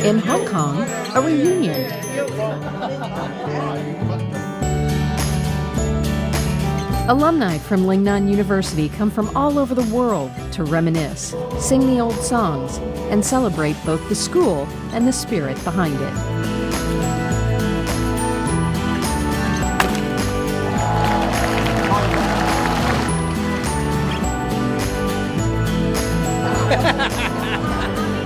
In Hong Kong, a reunion. Alumni from Lingnan University come from all over the world to reminisce, sing the old songs, and celebrate both the school and the spirit behind it.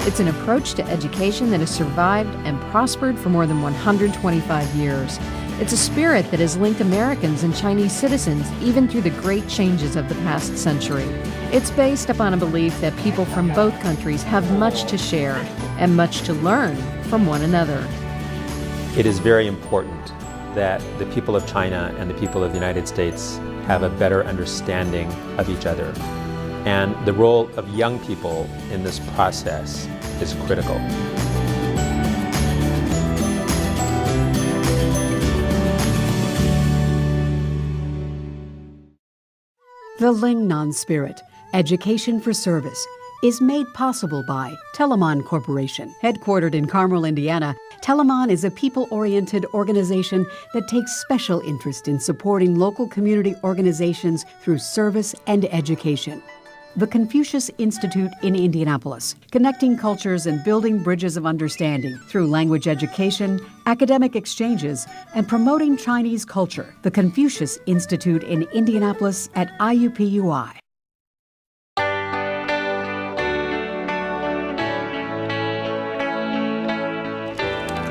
It's an approach to education that has survived and prospered for more than 125 years. It's a spirit that has linked Americans and Chinese citizens even through the great changes of the past century. It's based upon a belief that people from both countries have much to share and much to learn from one another. It is very important that the people of China and the people of the United States have a better understanding of each other. And the role of young people in this process is critical. The Lingnan Spirit, Education for Service, is made possible by Telamon Corporation. Headquartered in Carmel, Indiana, Telamon is a people-oriented organization that takes special interest in supporting local community organizations through service and education. The Confucius Institute in Indianapolis, connecting cultures and building bridges of understanding through language education, academic exchanges, and promoting Chinese culture. The Confucius Institute in Indianapolis at IUPUI.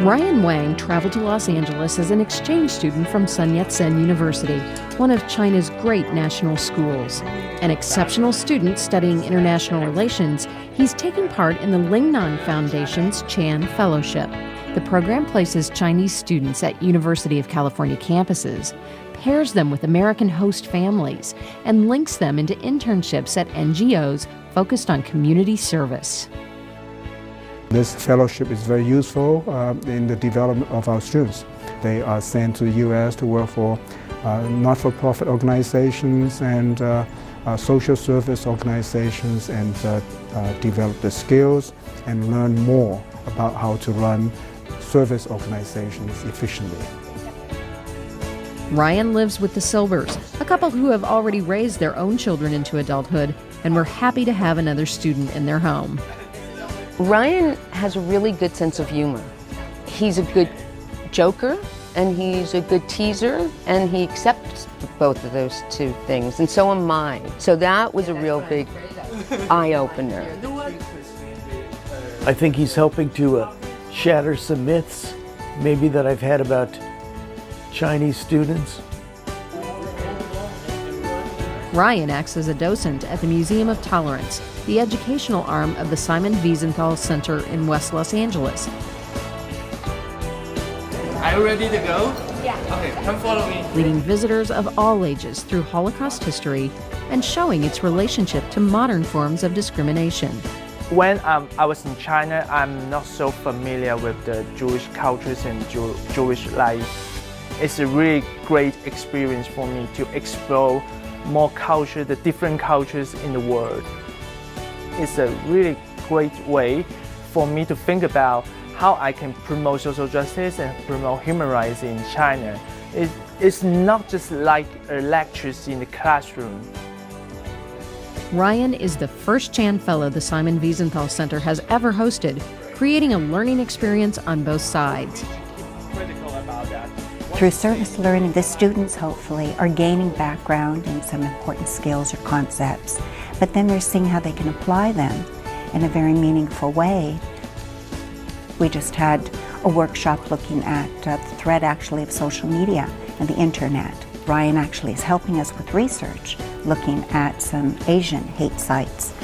Ryan Wang traveled to Los Angeles as an exchange student from Sun Yat-sen University, one of China's great national schools. An exceptional student studying international relations, he's taking part in the Lingnan Foundation's Chan Fellowship. The program places Chinese students at University of California campuses, pairs them with American host families, and links them into internships at NGOs focused on community service. This fellowship is very useful in the development of our students. They are sent to the U.S. to work for not-for-profit organizations and social service organizations and develop the skills and learn more about how to run service organizations efficiently. Ryan lives with the Silvers, a couple who have already raised their own children into adulthood and were happy to have another student in their home. Ryan has a really good sense of humor. He's a good joker and he's a good teaser, and he accepts both of those two things, and so am I. So that was a real big eye-opener. I think he's helping to shatter some myths maybe that I've had about Chinese students. Ryan acts as a docent at the Museum of Tolerance, the educational arm of the Simon Wiesenthal Center in West Los Angeles. Are you ready to go? Yeah. Okay, come follow me. Leading visitors of all ages through Holocaust history and showing its relationship to modern forms of discrimination. When I was in China, I'm not so familiar with the Jewish cultures and Jewish life. It's a really great experience for me to explore more culture, the different cultures in the world. It's a really great way for me to think about how I can promote social justice and promote human rights in China. It's not just like lectures in the classroom. Ryan is the first Chan Fellow the Simon Wiesenthal Center has ever hosted, creating a learning experience on both sides. Through service learning, the students hopefully are gaining background in some important skills or concepts, but then they're seeing how they can apply them in a very meaningful way. We just had a workshop looking at the threat actually of social media and the internet. Ryan actually is helping us with research, looking at some Asian hate sites.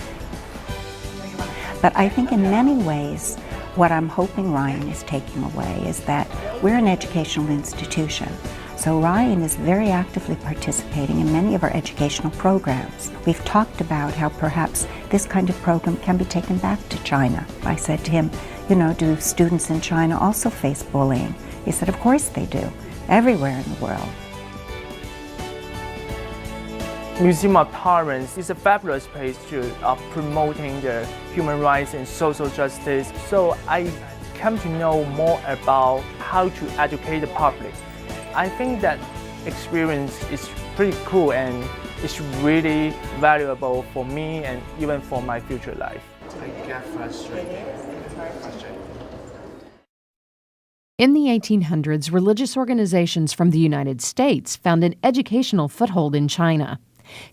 But I think in many ways, what I'm hoping Ryan is taking away is that we're an educational institution. So Ryan is very actively participating in many of our educational programs. We've talked about how perhaps this kind of program can be taken back to China. I said to him, you know, do students in China also face bullying? He said, of course they do, everywhere in the world. Museum of Tolerance is a fabulous place to promoting the human rights and social justice. So I come to know more about how to educate the public. I think that experience is pretty cool and it's really valuable for me and even for my future life. I get frustrated. In the 1800s, religious organizations from the United States found an educational foothold in China.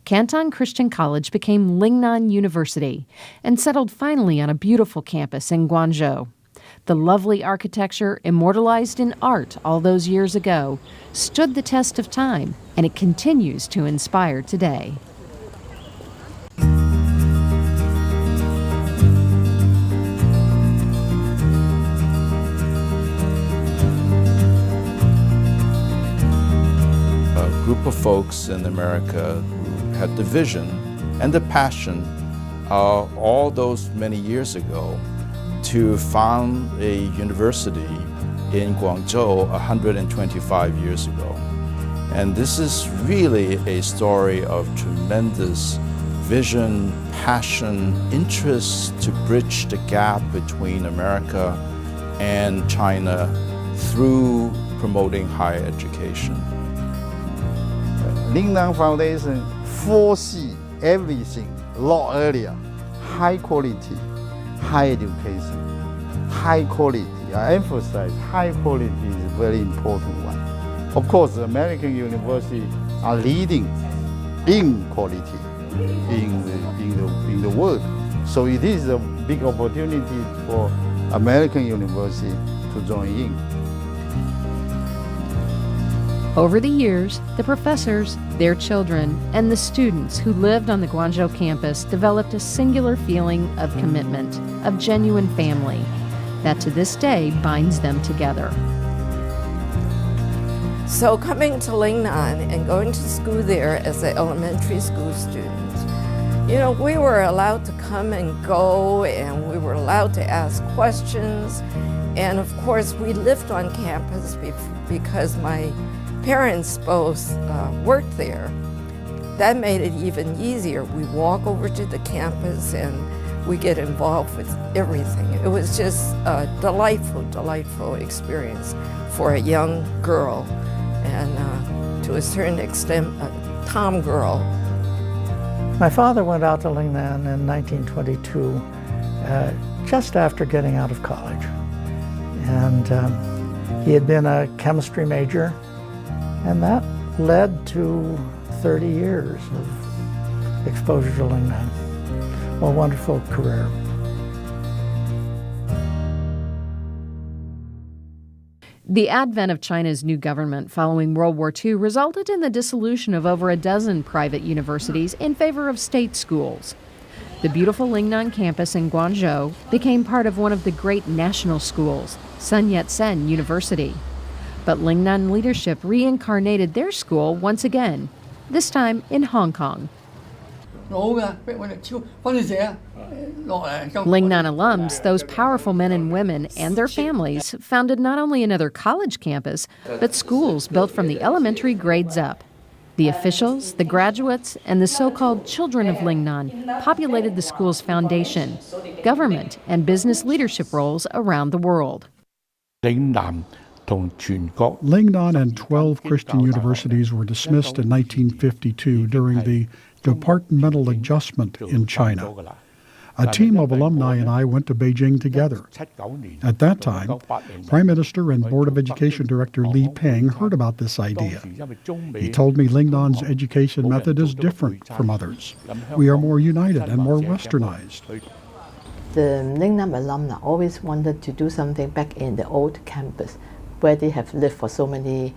Canton Christian College became Lingnan University and settled finally on a beautiful campus in Guangzhou. The lovely architecture, immortalized in art all those years ago, stood the test of time, and it continues to inspire today. A group of folks in America who had the vision and the passion all those many years ago to found a university in Guangzhou 125 years ago. And this is really a story of tremendous vision, passion, interest to bridge the gap between America and China through promoting higher education. Lingnan Foundation foresee everything a lot earlier. High quality, high education, high quality. I emphasize high quality is a very important one. Of course, American universities are leading in quality in the world. So it is a big opportunity for American university to join in. Over the years, the professors, their children, and the students who lived on the Guangzhou campus developed a singular feeling of commitment, of genuine family, that to this day binds them together. So coming to Lingnan and going to school there as an elementary school student, you know, we were allowed to come and go, and we were allowed to ask questions. And of course, we lived on campus because my parents both worked there. That made it even easier. We walk over to the campus and we get involved with everything. It was just a delightful experience for a young girl and to a certain extent a tom girl. My father went out to Lingnan in 1922, just after getting out of college. And he had been a chemistry major, and that led to 30 years of exposure to Lingnan. A wonderful career. The advent of China's new government following World War II resulted in the dissolution of over a dozen private universities in favor of state schools. The beautiful Lingnan campus in Guangzhou became part of one of the great national schools, Sun Yat-sen University. But Lingnan leadership reincarnated their school once again, this time in Hong Kong. Lingnan alums, those powerful men and women and their families, founded not only another college campus, but schools built from the elementary grades up. The officials, the graduates, and the so-called children of Lingnan populated the school's foundation, government, and business leadership roles around the world. Lingnan and 12 Christian universities were dismissed in 1952 during the departmental adjustment in China. A team of alumni and I went to Beijing together. At that time, Prime Minister and Board of Education Director Li Peng heard about this idea. He told me Lingnan's education method is different from others. We are more united and more westernized. The Lingnan alumni always wanted to do something back in the old campus, where they have lived for so many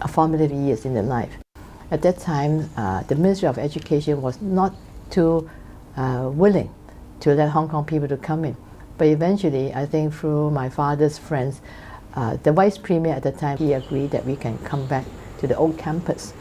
formative years in their life. At that time, the Ministry of Education was not too willing to let Hong Kong people to come in. But eventually, I think through my father's friends, the Vice Premier at the time, he agreed that we can come back to the old campus.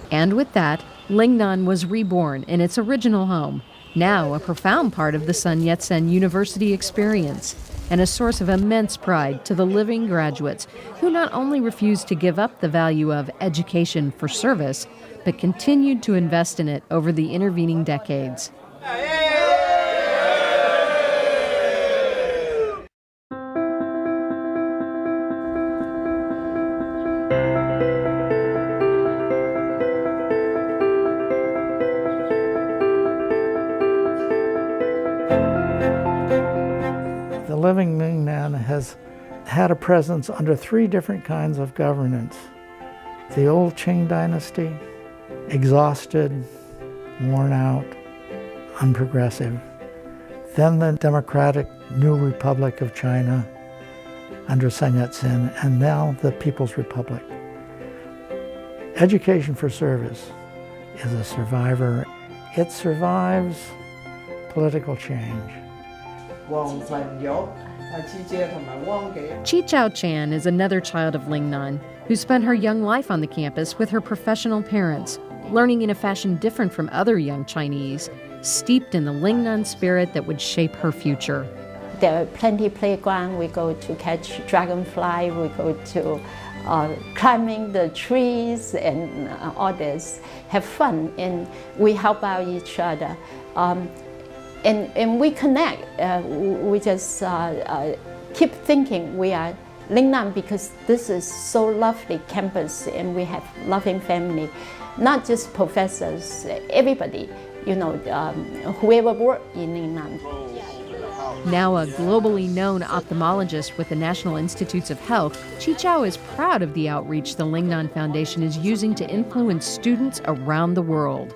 And with that, Lingnan was reborn in its original home, now a profound part of the Sun Yat-sen University experience, and a source of immense pride to the living graduates who not only refused to give up the value of education for service, but continued to invest in it over the intervening decades. living Lingnan has had a presence under 3 different kinds of governance. The old Qing dynasty, exhausted, worn out, unprogressive. Then the democratic New Republic of China under Sun Yat-sen, and now the People's Republic. Education for service is a survivor. It survives political change. Chi Chan is another child of Lingnan who spent her young life on the campus with her professional parents, learning in a fashion different from other young Chinese, steeped in the Lingnan spirit that would shape her future. There are plenty of playground. We go to catch dragonfly. We go to climbing the trees and all this. Have fun, and we help out each other. And we connect. We just keep thinking we are Lingnan because this is so lovely campus, and we have loving family. Not just professors, everybody, whoever worked in Lingnan. Now a globally known ophthalmologist with the National Institutes of Health, Chi is proud of the outreach the Lingnan Foundation is using to influence students around the world.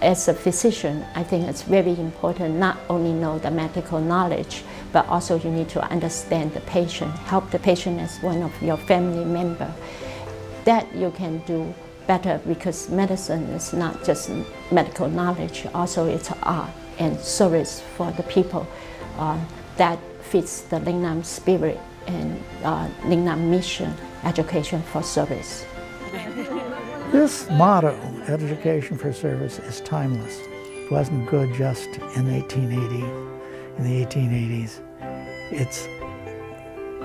As a physician, I think it's very important not only know the medical knowledge, but also you need to understand the patient, help the patient as one of your family member. That you can do better because medicine is not just medical knowledge, also it's art and service for the people. That fits the Lingnan spirit and Lingnan mission, education for service. This motto, education for service, is timeless. It wasn't good just in 1880, in the 1880s. It's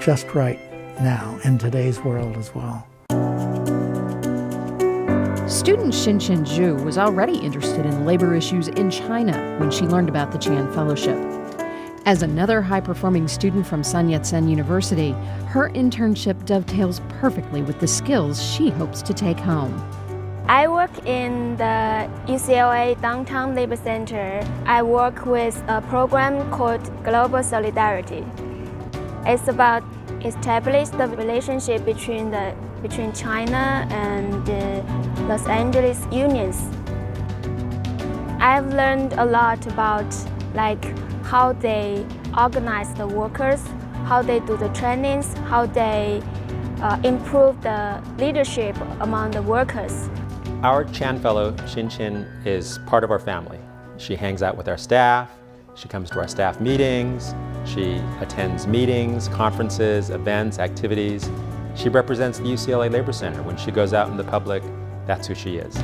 just right now in today's world as well. Student Xinchen Zhu was already interested in labor issues in China when she learned about the Chan Fellowship. As another high-performing student from Sun Yat-sen University, her internship dovetails perfectly with the skills she hopes to take home. I work in the UCLA Downtown Labor Center. I work with a program called Global Solidarity. It's about establish the relationship between China and the Los Angeles unions. I've learned a lot about how they organize the workers, how they do the trainings, how they improve the leadership among the workers. Our Chan Fellow, Xinchen, is part of our family. She hangs out with our staff, she comes to our staff meetings, she attends meetings, conferences, events, activities. She represents the UCLA Labor Center. When she goes out in the public, that's who she is.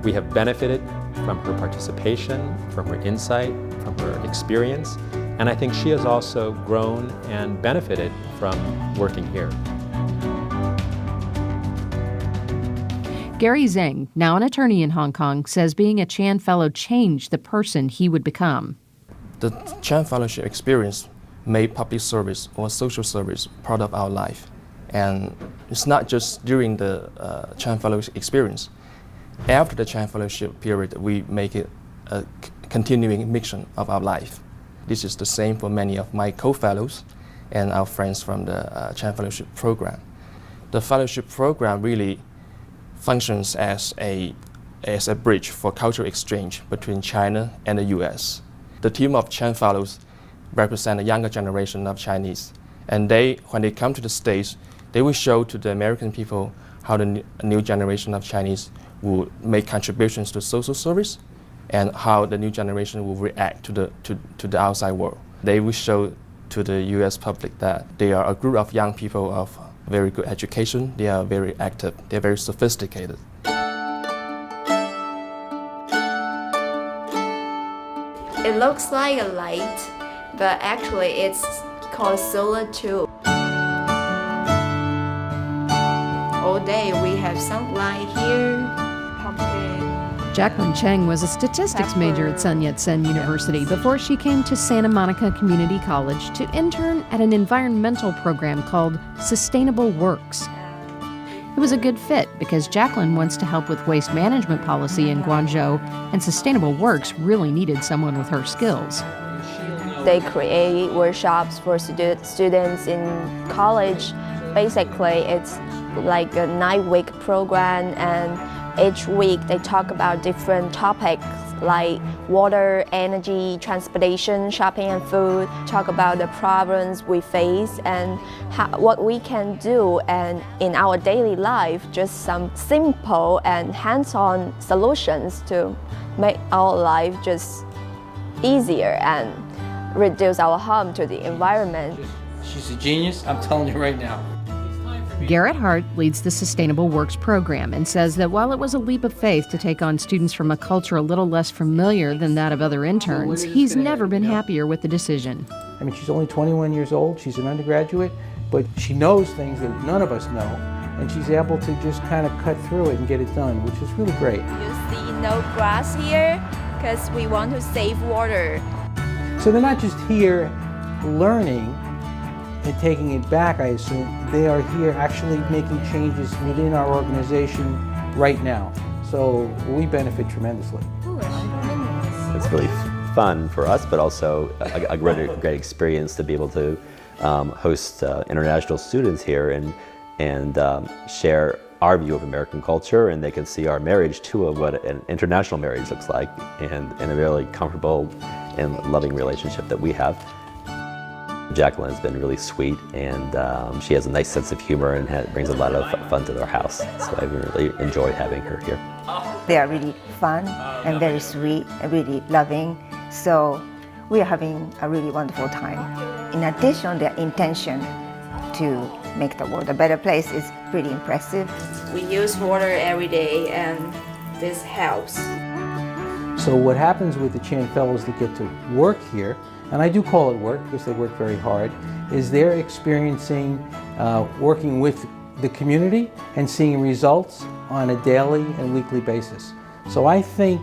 We have benefited from her participation, from her insight, from her experience, and I think she has also grown and benefited from working here. Gary Zhang, now an attorney in Hong Kong, says being a Chan Fellow changed the person he would become. The Chan Fellowship experience made public service or social service part of our life. And it's not just during the Chan Fellowship experience. After the Chan Fellowship period, we make it a continuing mission of our life. This is the same for many of my co-fellows and our friends from the Chan Fellowship program. The fellowship program really functions as a bridge for cultural exchange between China and the US. The team of Chan Fellows represent a younger generation of Chinese, and when they come to the States, they will show to the American people how the new generation of Chinese will make contributions to social service and how the new generation will react to the outside world. They will show to the US public that they are a group of young people of very good education, they are very active, they're very sophisticated. It looks like a light, but actually it's called solar tube. All day we have sunlight here. Jacqueline Cheng was a statistics major at Sun Yat-sen University before she came to Santa Monica Community College to intern at an environmental program called Sustainable Works. It was a good fit because Jacqueline wants to help with waste management policy in Guangzhou, and Sustainable Works really needed someone with her skills. they create workshops for students in college. Basically, it's like a 9-week program, and each week they talk about different topics like water, energy, transportation, shopping and food, talk about the problems we face and what we can do and in our daily life, just some simple and hands-on solutions to make our life just easier and reduce our harm to the environment. She's a genius, I'm telling you right now. Garrett Hart leads the Sustainable Works program and says that while it was a leap of faith to take on students from a culture a little less familiar than that of other interns, he's never been happier with the decision. I mean, she's only 21 years old, she's an undergraduate, but she knows things that none of us know, and she's able to just kind of cut through it and get it done, which is really great. You see no grass here because we want to save water. So they're not just here learning and taking it back, I assume. They are here actually making changes within our organization right now. So we benefit tremendously. It's really fun for us, but also a great experience to be able to host international students here and share our view of American culture, and they can see our marriage too of what an international marriage looks like, and a really comfortable and loving relationship that we have. Jacqueline's been really sweet, and she has a nice sense of humor and brings a lot of fun to their house. So I really enjoyed having her here. They are really fun and very sweet and really loving. So we are having a really wonderful time. In addition, their intention to make the world a better place is pretty impressive. We use water every day, and this helps. So what happens with the Chan Fellows that get to work here, and I do call it work because they work very hard, is they're experiencing working with the community and seeing results on a daily and weekly basis. So I think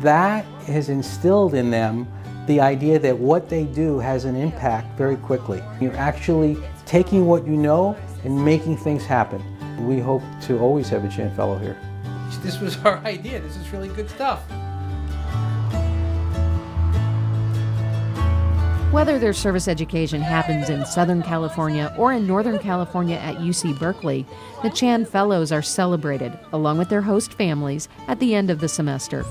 that has instilled in them the idea that what they do has an impact very quickly. You're actually taking what you know and making things happen. We hope to always have a Chan Fellow here. This was our idea. This is really good stuff. Whether their service education happens in Southern California or in Northern California at UC Berkeley, the Chan Fellows are celebrated, along with their host families, at the end of the semester.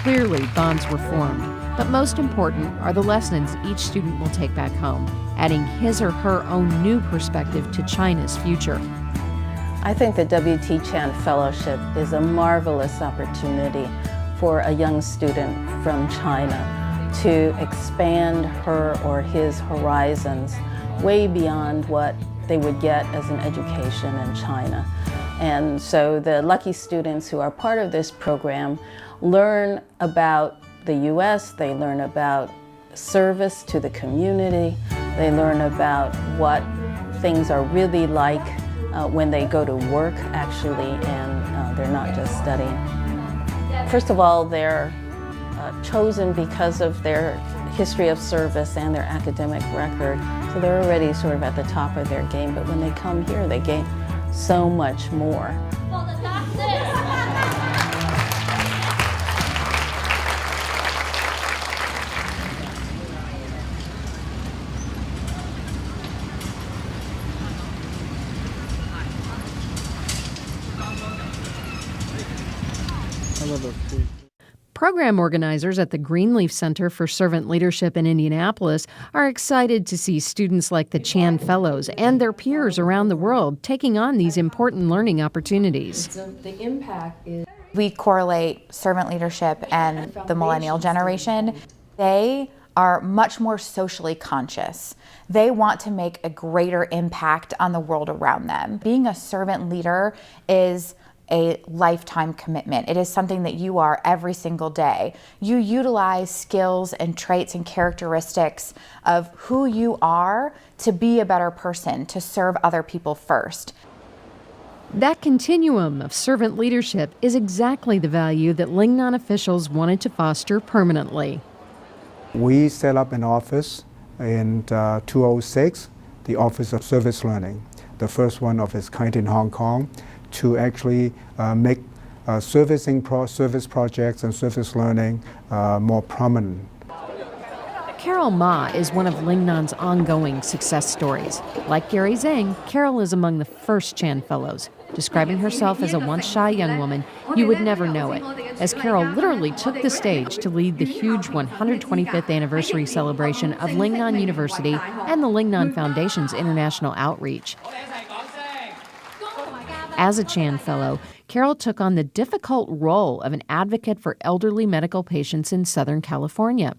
Clearly, bonds were formed, but most important are the lessons each student will take back home, adding his or her own new perspective to China's future. I think the W.T. Chan Fellowship is a marvelous opportunity for a young student from China to expand her or his horizons way beyond what they would get as an education in China. And so the lucky students who are part of this program learn about the U.S., they learn about service to the community, they learn about what things are really like when they go to work actually, and they're not just studying. First of all, they're chosen because of their history of service and their academic record. So they're already sort of at the top of their game, but when they come here, they gain so much more. I love those trees. Program organizers at the Greenleaf Center for Servant Leadership in Indianapolis are excited to see students like the Chan Fellows and their peers around the world taking on these important learning opportunities. So the impact is... We correlate servant leadership and the millennial generation. They are much more socially conscious. They want to make a greater impact on the world around them. Being a servant leader is a lifetime commitment. It is something that you are every single day. You utilize skills and traits and characteristics of who you are to be a better person, to serve other people first. That continuum of servant leadership is exactly the value that Lingnan officials wanted to foster permanently. We set up an office in 2006, the Office of Service Learning, the first one of its kind in Hong Kong, to actually make service projects and service learning more prominent. Carol Ma is one of Lingnan's ongoing success stories. Like Gary Zhang, Carol is among the first Chan Fellows. Describing herself as a once shy young woman, you would never know it, as Carol literally took the stage to lead the huge 125th anniversary celebration of Lingnan University and the Lingnan Foundation's international outreach. As a Chan Fellow, Carol took on the difficult role of an advocate for elderly medical patients in Southern California.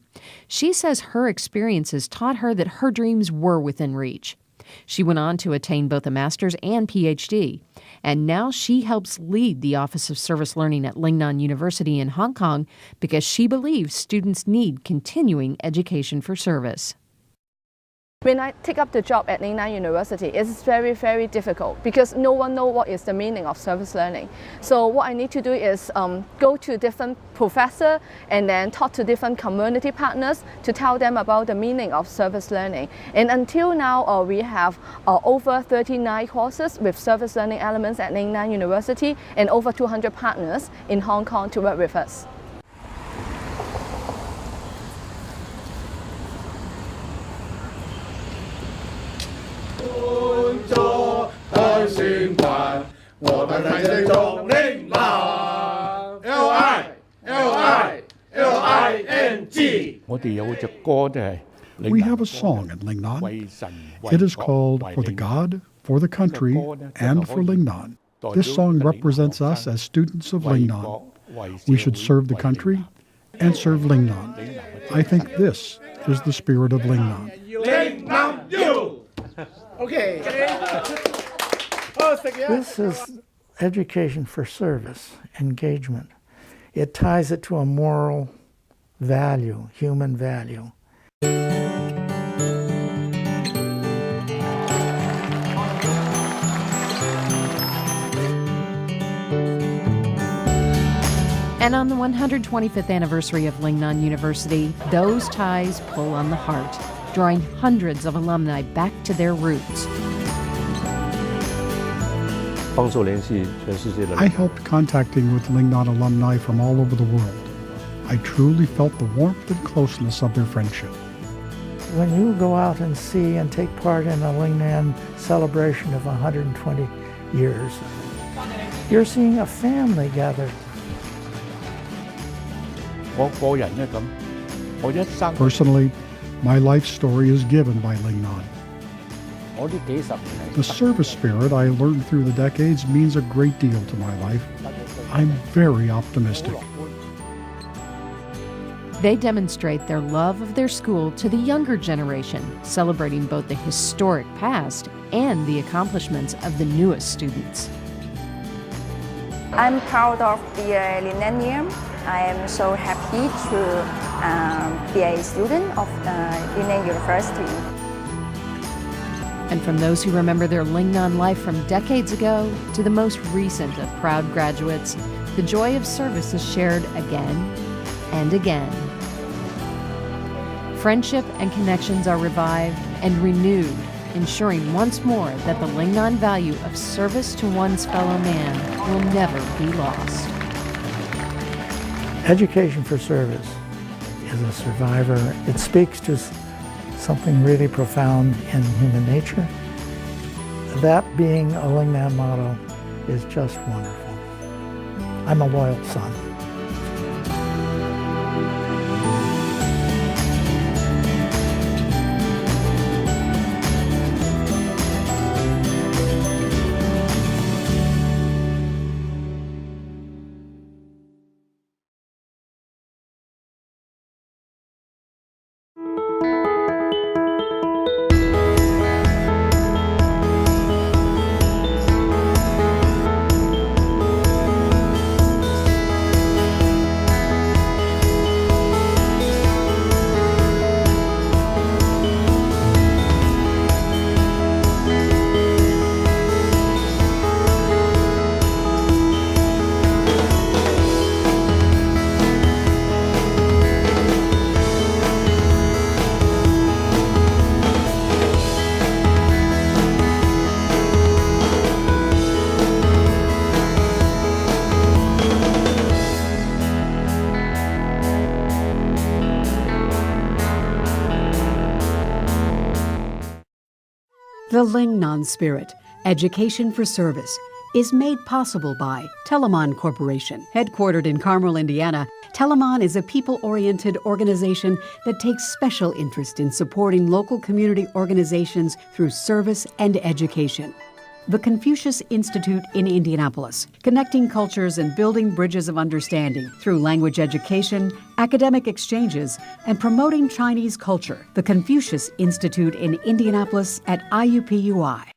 She says her experiences taught her that her dreams were within reach. She went on to attain both a master's and PhD, and now she helps lead the Office of Service Learning at Lingnan University in Hong Kong because she believes students need continuing education for service. When I take up the job at Lingnan University, it's very, very difficult because no one knows what is the meaning of service learning. So what I need to do is go to different professors and then talk to different community partners to tell them about the meaning of service learning. And until now, we have over 39 courses with service learning elements at Lingnan University and over 200 partners in Hong Kong to work with us. We have a song at Lingnan. It is called For the God, for the Country, and for Lingnan. This song represents us as students of Lingnan. We should serve the country and serve Lingnan. I think this is the spirit of Lingnan. Lingnan U! Okay. This is education for service, engagement. It ties it to a moral value, human value. And on the 125th anniversary of Lingnan University, those ties pull on the heart, drawing hundreds of alumni back to their roots. I helped contacting with Lingnan alumni from all over the world. I truly felt the warmth and closeness of their friendship. When you go out and see and take part in a Lingnan celebration of 120 years, you're seeing a family gathered. Personally, my life story is given by Lingnan. The service spirit I learned through the decades means a great deal to my life. I'm very optimistic. They demonstrate their love of their school to the younger generation, celebrating both the historic past and the accomplishments of the newest students. I'm proud of the Lingnan. I am so happy to be a student of Lingnan University. And from those who remember their Lingnan life from decades ago to the most recent of proud graduates, the joy of service is shared again and again. Friendship and connections are revived and renewed, ensuring once more that the Lingnan value of service to one's fellow man will never be lost. Education for service is a survivor. It speaks to something really profound in human nature. That being a Lingnan motto is just wonderful. I'm a loyal son. The Lingnan spirit, education for service, is made possible by Telemann Corporation. Headquartered in Carmel, Indiana, Telemann is a people-oriented organization that takes special interest in supporting local community organizations through service and education. The Confucius Institute in Indianapolis, connecting cultures and building bridges of understanding through language education, academic exchanges, and promoting Chinese culture. The Confucius Institute in Indianapolis at IUPUI.